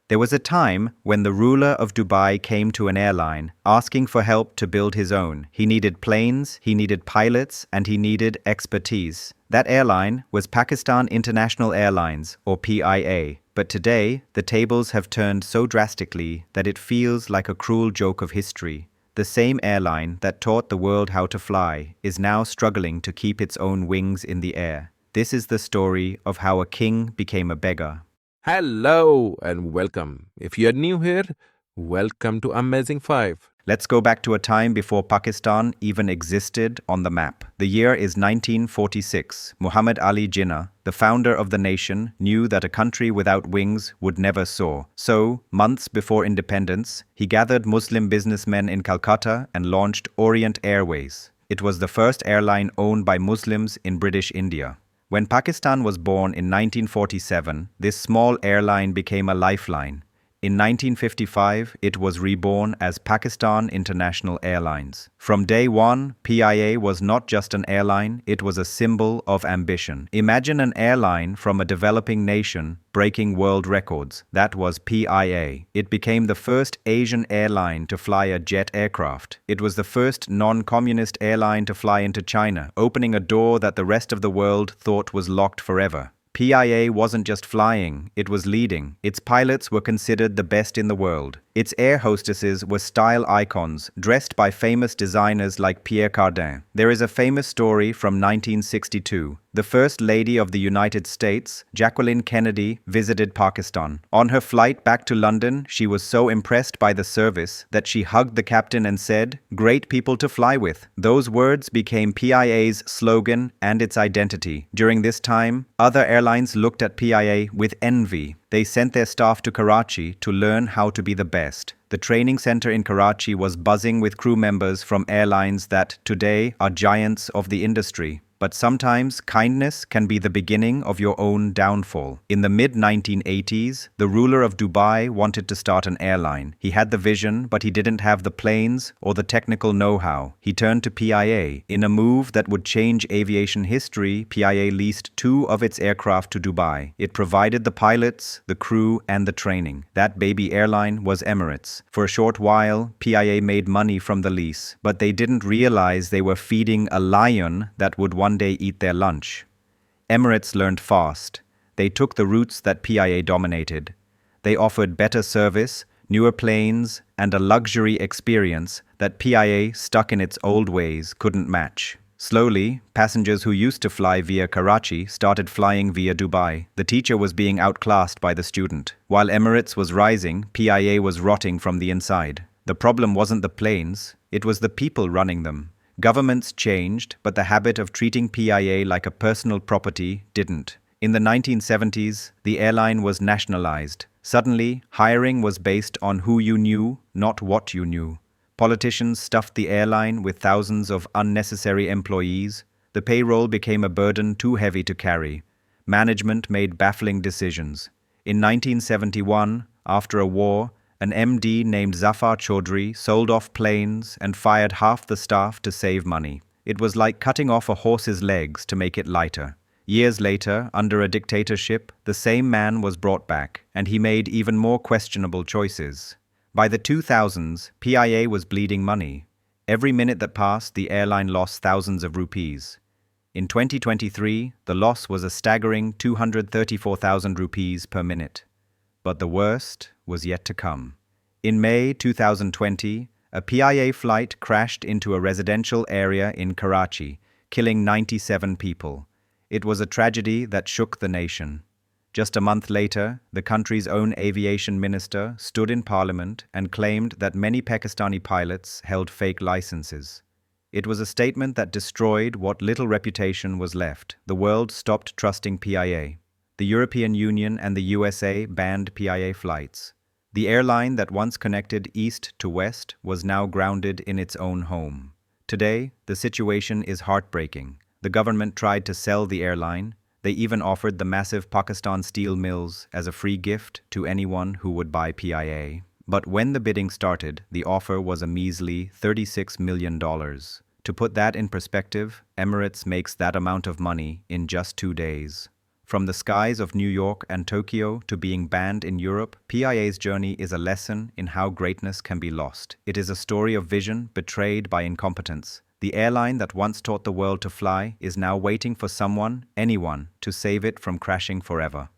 There was a time when the ruler of Dubai came to an airline asking for help to build his own. He needed planes, he needed pilots, and he needed expertise. That airline was Pakistan International Airlines, or PIA. But today, the tables have turned so drastically that it feels like a cruel joke of history. The same airline that taught the world how to fly is now struggling to keep its own wings in the air. This is the story of how a king became a beggar. Hello and welcome. If you're new here, welcome to Amazing 5. Let's go back to a time before Pakistan even existed on the map. The year is 1946. Muhammad Ali Jinnah, the founder of the nation, knew that a country without wings would never soar. So, months before independence, he gathered Muslim businessmen in Calcutta and launched Orient Airways. It was the first airline owned by Muslims in British India. When Pakistan was born in 1947, this small airline became a lifeline. In 1955, it was reborn as Pakistan International Airlines. From day one, PIA was not just an airline, it was a symbol of ambition. Imagine an airline from a developing nation breaking world records. That was PIA. It became the first Asian airline to fly a jet aircraft. It was the first non-communist airline to fly into China, opening a door that the rest of the world thought was locked forever. PIA wasn't just flying, it was leading. Its pilots were considered the best in the world. Its air hostesses were style icons, dressed by famous designers like Pierre Cardin. There is a famous story from 1962. The First Lady of the United States, Jacqueline Kennedy, visited Pakistan. On her flight back to London, she was so impressed by the service that she hugged the captain and said, "Great people to fly with." Those words became PIA's slogan and its identity. During this time, other airlines looked at PIA with envy. They sent their staff to Karachi to learn how to be the best. The training center in Karachi was buzzing with crew members from airlines that today are giants of the industry. But sometimes kindness can be the beginning of your own downfall. In the mid-1980s, the ruler of Dubai wanted to start an airline. He had the vision, but he didn't have the planes or the technical know-how. He turned to PIA. In a move that would change aviation history, PIA leased 2 of its aircraft to Dubai. It provided the pilots, the crew, and the training. That baby airline was Emirates. For a short while, PIA made money from the lease, but they didn't realize they were feeding a lion that would one day eat their lunch. Emirates learned fast. They took the routes that PIA dominated. They offered better service, newer planes, and a luxury experience that PIA, stuck in its old ways, couldn't match. Slowly, passengers who used to fly via Karachi started flying via Dubai. The teacher was being outclassed by the student. While Emirates was rising, PIA was rotting from the inside. The problem wasn't the planes, it was the people running them. Governments changed, but the habit of treating PIA like a personal property didn't. In the 1970s, the airline was nationalized. Suddenly, hiring was based on who you knew, not what you knew. Politicians stuffed the airline with thousands of unnecessary employees. The payroll became a burden too heavy to carry. Management made baffling decisions. In 1971, after a war, an MD named Zafar Chaudhry sold off planes and fired half the staff to save money. It was like cutting off a horse's legs to make it lighter. Years later, under a dictatorship, the same man was brought back, and he made even more questionable choices. By the 2000s, PIA was bleeding money. Every minute that passed, the airline lost thousands of rupees. In 2023, the loss was a staggering 234,000 rupees per minute. But the worst was yet to come. In May 2020, a PIA flight crashed into a residential area in Karachi, killing 97 people. It was a tragedy that shook the nation. Just a month later, the country's own aviation minister stood in parliament and claimed that many Pakistani pilots held fake licenses. It was a statement that destroyed what little reputation was left. The world stopped trusting PIA. The European Union and the USA banned PIA flights. The airline that once connected east to west was now grounded in its own home. Today, the situation is heartbreaking. The government tried to sell the airline. They even offered the massive Pakistan steel mills as a free gift to anyone who would buy PIA. But when the bidding started, the offer was a measly $36 million. To put that in perspective, Emirates makes that amount of money in just 2 days. From the skies of New York and Tokyo to being banned in Europe, PIA's journey is a lesson in how greatness can be lost. It is a story of vision betrayed by incompetence. The airline that once taught the world to fly is now waiting for someone, anyone, to save it from crashing forever.